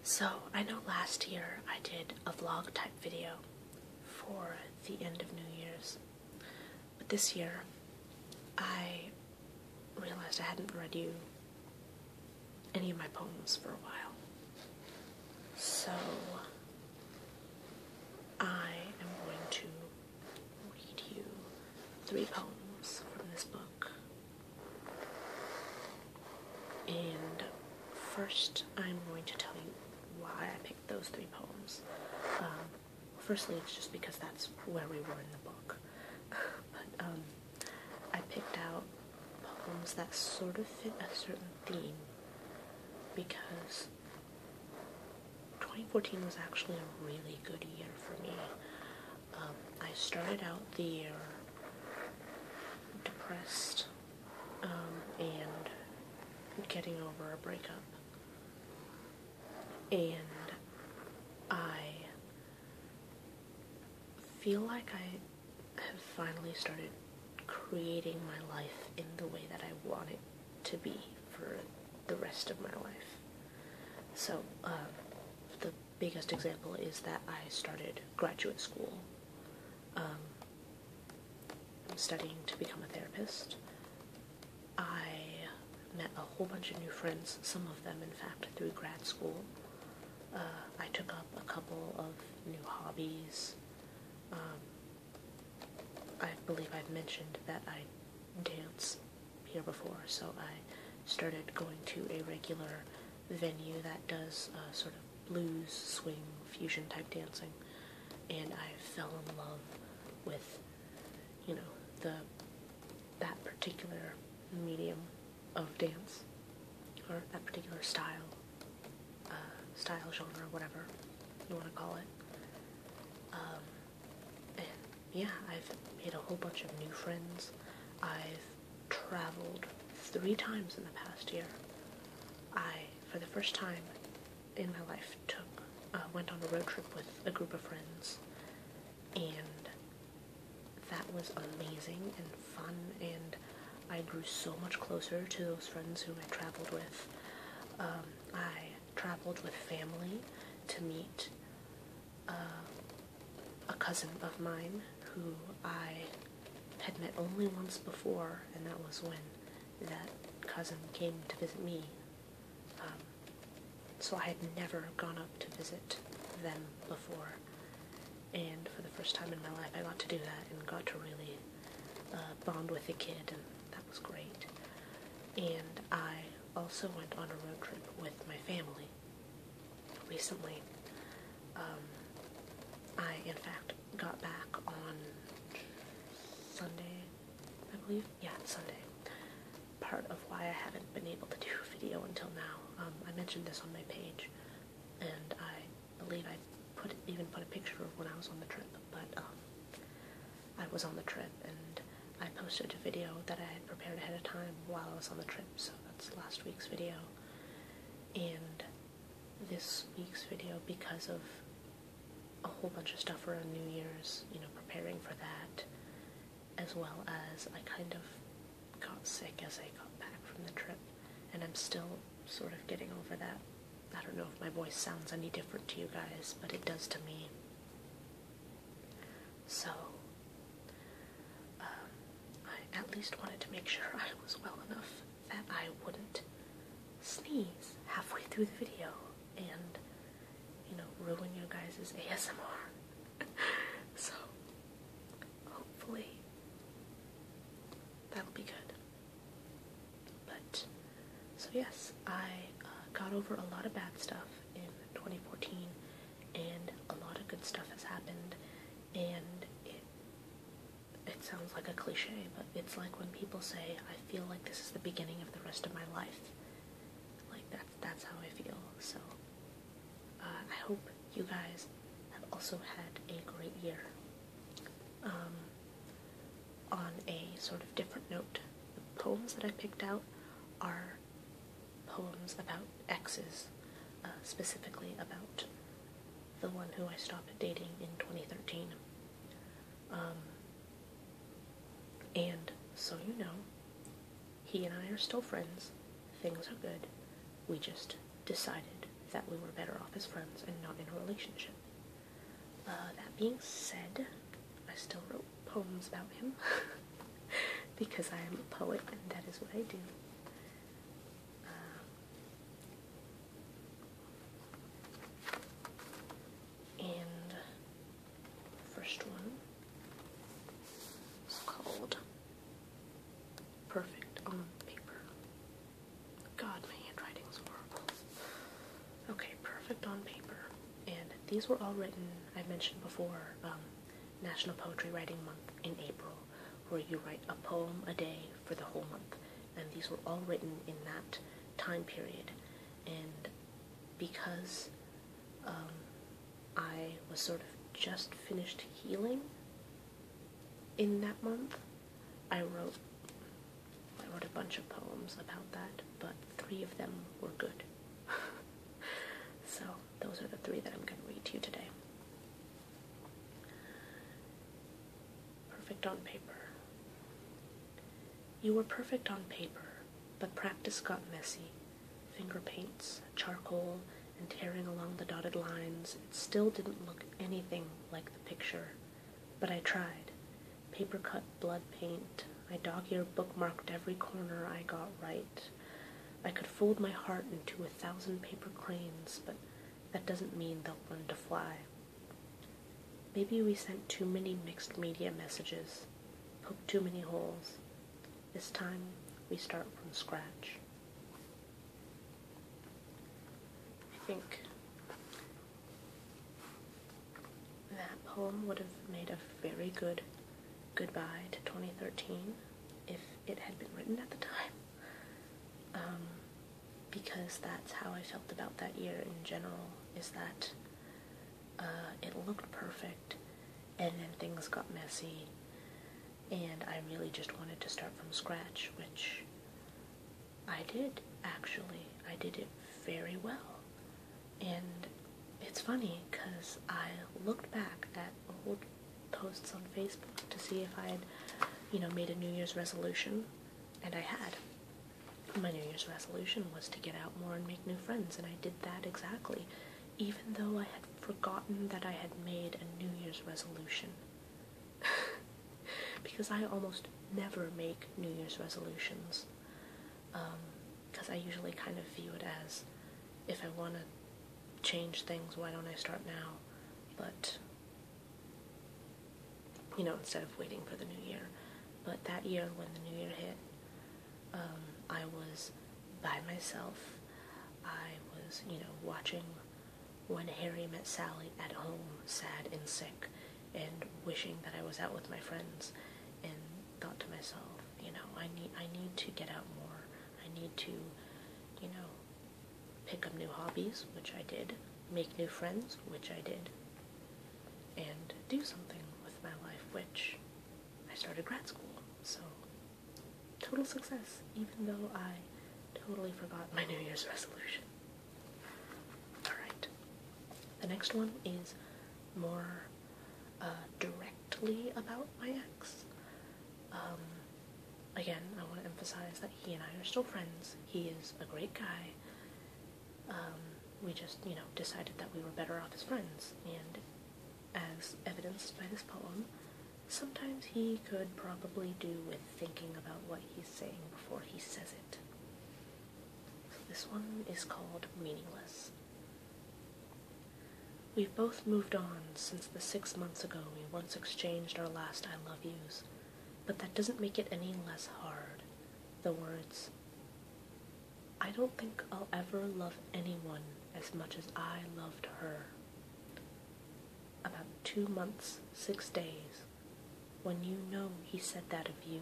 So, I know last year I did a vlog type video for the end of New Year's, but this year I realized I hadn't read you any of my poems for a while. So, I am going to read you 3 poems from this book. And first, I'm going to tell you why I picked those 3 poems. Firstly, it's just because that's where we were in the book. But I picked out poems that sort of fit a certain theme because 2014 was actually a really good year for me. I started out the year depressed and getting over a breakup. And I feel like I have finally started creating my life in the way that I want it to be for the rest of my life. So, the biggest example is that I started graduate school. I'm studying to become a therapist. I met a whole bunch of new friends, some of them, in fact, through grad school. I took up a couple of new hobbies. I believe I've mentioned that I dance here before, so I started going to a regular venue that does sort of blues, swing, fusion type dancing, and I fell in love with, that particular medium of dance, or that particular style, genre, whatever you want to call it. And yeah, I've made a whole bunch of new friends. I've traveled 3 times in the past year. I, for the first time in my life, went on a road trip with a group of friends, and that was amazing and fun, and I grew so much closer to those friends who I traveled with. I traveled with family to meet a cousin of mine who I had met only once before, and that was when that cousin came to visit me. So I had never gone up to visit them before, and for the first time in my life I got to do that and got to really bond with a kid, and that was great. And I also went on a road trip with my family recently. I, in fact, got back on Sunday, I believe? Yeah, Sunday. Part of why I haven't been able to do a video until now. I mentioned this on my page, and I believe I even put a picture of when I was on the trip, but I was on the trip, and I posted a video that I had prepared ahead of time while I was on the trip, so that's last week's video. And this week's video, because of a whole bunch of stuff around New Year's, preparing for that, as well as I kind of got sick as I got back from the trip, and I'm still sort of getting over that. I don't know if my voice sounds any different to you guys, but it does to me. So, I at least wanted to make sure I was well enough that I wouldn't sneeze halfway through the video and, ruin your guys' ASMR. So, hopefully, that'll be good. But, so yes, I got over a lot of bad stuff in 2014, and a lot of good stuff has happened, and it sounds like a cliche, but it's like when people say, I feel like this is the beginning of the rest of my life. Like, that's how I feel. So, I hope you guys have also had a great year. On a sort of different note, the poems that I picked out are poems about exes, specifically about the one who I stopped dating in 2013. And so he and I are still friends, things are good, we just decided that we were better off as friends and not in a relationship. That being said, I still wrote poems about him because I am a poet and that is what I do. And the first one is called Perfect on Paper. God, my handwriting is horrible. Okay, Perfect on Paper. And these were all written, I mentioned before, National Poetry Writing Month in April, where you write a poem a day for the whole month. And these were all written in that time period. And because I was sort of just finished healing in that month, I wrote a bunch of poems about that, but 3 of them were good. So those are the 3 that I'm going to read to you today. Perfect on Paper. You were perfect on paper, but practice got messy. Finger paints, charcoal, and tearing along the dotted lines, it still didn't look anything like the picture. But I tried. Paper cut blood paint. I dog-ear bookmarked every corner I got right. I could fold my heart into 1,000 paper cranes, but that doesn't mean they'll learn to fly. Maybe we sent too many mixed media messages, poked too many holes. This time, we start from scratch. I think that poem would have made a very good goodbye to 2013 if it had been written at the time. Because that's how I felt about that year in general, is that it looked perfect, and then things got messy, and I really just wanted to start from scratch, which I did, actually. I did it very well. And it's funny, because I looked back at old posts on Facebook to see if I had, made a New Year's resolution, and I had. My New Year's resolution was to get out more and make new friends, and I did that exactly, even though I had forgotten that I had made a New Year's resolution. Because I almost never make New Year's resolutions, because I usually kind of view it as, if I want to change things, why don't I start now? But, instead of waiting for the new year. But that year, when the new year hit, I was by myself. I was, watching When Harry Met Sally at home, sad and sick, and wishing that I was out with my friends, and thought to myself, I need to get out more. I need to, pick up new hobbies, which I did, make new friends, which I did, and do something with my life, which I started grad school, so total success, even though I totally forgot my New Year's resolution. Alright, the next one is more directly about my ex. Again, I want to emphasize that he and I are still friends. He is a great guy. We just, decided that we were better off as friends, and as evidenced by this poem, sometimes he could probably do with thinking about what he's saying before he says it. So this one is called Meaningless. We've both moved on since the 6 months ago we once exchanged our last I love yous, but that doesn't make it any less hard. The words, I don't think I'll ever love anyone as much as I loved her. About 2 months, 6 days, when he said that of you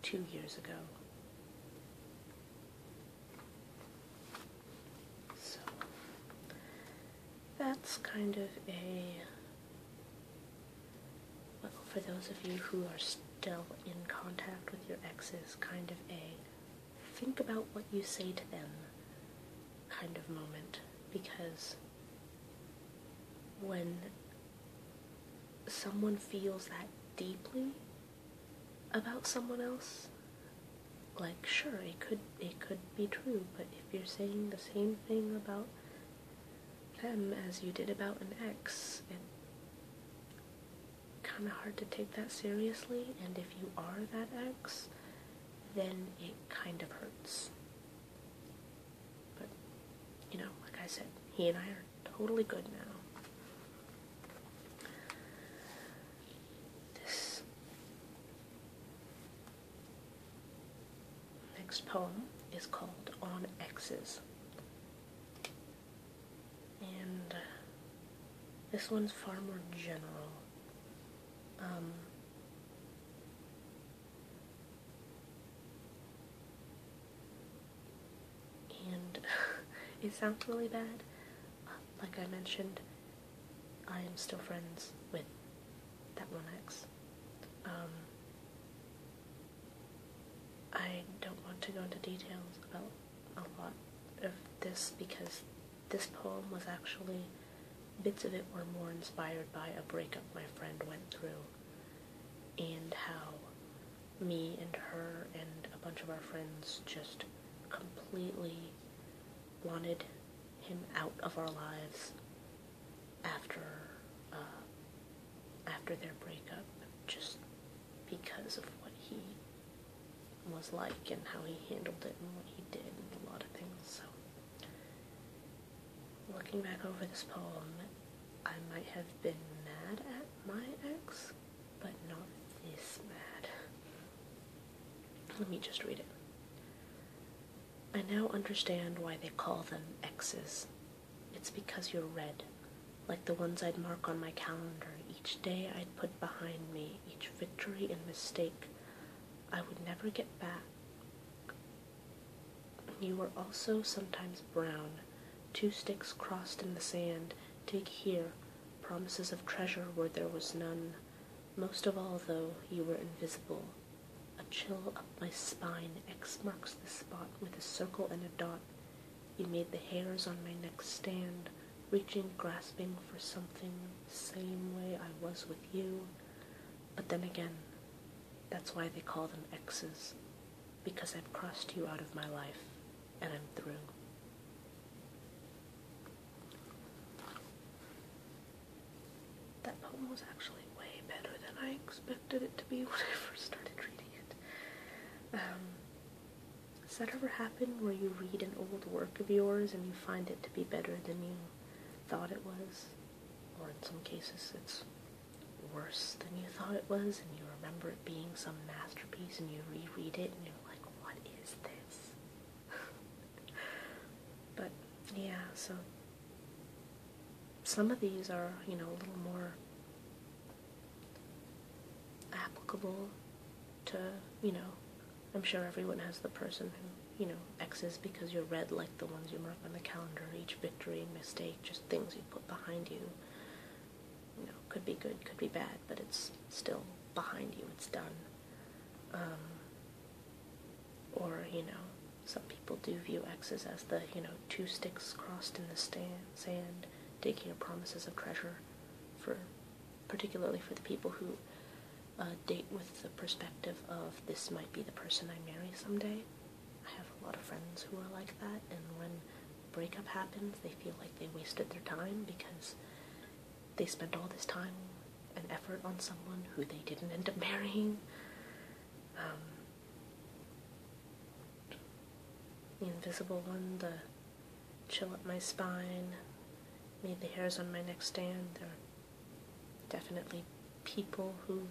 2 years ago. So, that's kind of for those of you who are still in contact with your exes, kind of think about what you say to them kind of moment, because when someone feels that deeply about someone else, sure, it could be true, but if you're saying the same thing about them as you did about an ex. It's kind of hard to take that seriously, and if you are that ex, then it kind of hurts. But, you know, like I said, he and I are totally good now. This next poem is called On Exes. And this one's far more general. And it sounds really bad. Like I mentioned, I am still friends with that one ex. I don't want to go into details about a lot of this because this poem was actually, bits of it were more inspired by a breakup my friend went through and how me and her and a bunch of our friends just completely wanted him out of our lives after their breakup, just because of what he was like and how he handled it and what he did and a lot of things. So looking back over this poem, I might have been mad at my ex, but not this mad. Let me just read it. I now understand why they call them exes. It's because you're red, like the ones I'd mark on my calendar. Each day I'd put behind me, each victory and mistake I would never get back. You were also sometimes brown, 2 sticks crossed in the sand. Dig here, promises of treasure where there was none. Most of all, though, you were invisible. A chill up my spine, X marks the spot with a circle and a dot. You made the hairs on my neck stand, reaching, grasping for something, same way I was with you. But then again, that's why they call them exes, because I've crossed you out of my life, and I'm through. That poem was actually way better than I expected it to be when I first started reading it. Does that ever happen where you read an old work of yours and you find it to be better than you thought it was? Or in some cases it's worse than you thought it was, and you remember it being some masterpiece and you reread it and you're like, what is this? But yeah, so some of these are, you know, a little more applicable to, you know, I'm sure everyone has the person who, you know, exes because you're red like the ones you mark on the calendar, each victory and mistake, just things you put behind you. You know, could be good, could be bad, but it's still behind you, it's done. Or, you know, some people do view exes as the, you know, 2 sticks crossed in the sand, digging promises of treasure, particularly for the people who date with the perspective of this might be the person I marry someday. I have a lot of friends who are like that, and when a breakup happens, they feel like they wasted their time because they spent all this time and effort on someone who they didn't end up marrying. The invisible one, the chill up my spine, made the hairs on my neck stand. There are definitely people who,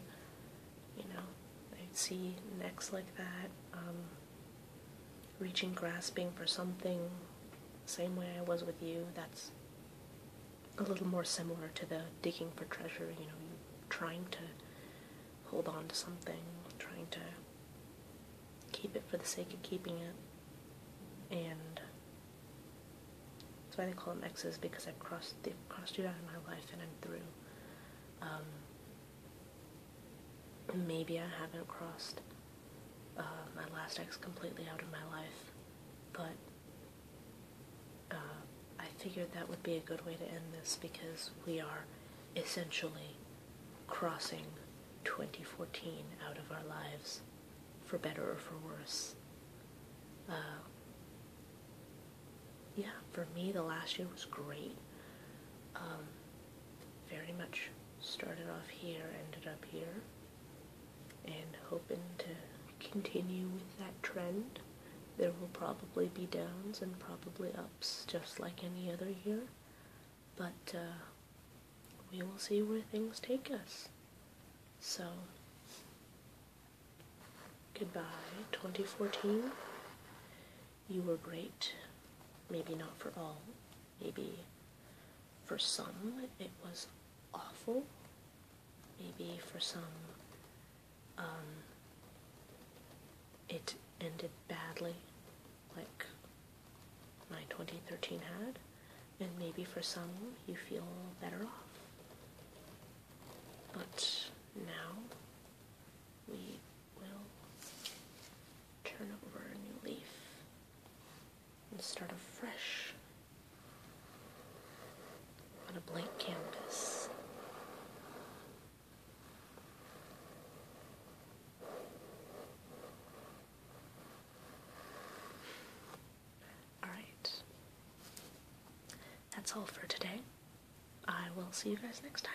you know, they see an ex like that, reaching, grasping for something, same way I was with you. That's a little more similar to the digging for treasure, you know, you trying to hold on to something, trying to keep it for the sake of keeping it. And that's why they call them exes, because they've crossed you out of my life and I'm through. Maybe I haven't crossed my last ex completely out of my life, but I figured that would be a good way to end this, because we are essentially crossing 2014 out of our lives, for better or for worse. Yeah, for me the last year was great. very much started off here, ended up here, and hoping to continue with that trend. There will probably be downs and probably ups, just like any other year, but we will see where things take us. So, goodbye, 2014. You were great. Maybe not for all. Maybe for some it was awful. Maybe for some it ended badly, like my 2013 had. And maybe for some you feel better off. But now we will turn over a new leaf and start afresh on a blank canvas. Alright, that's all for today. I will see you guys next time.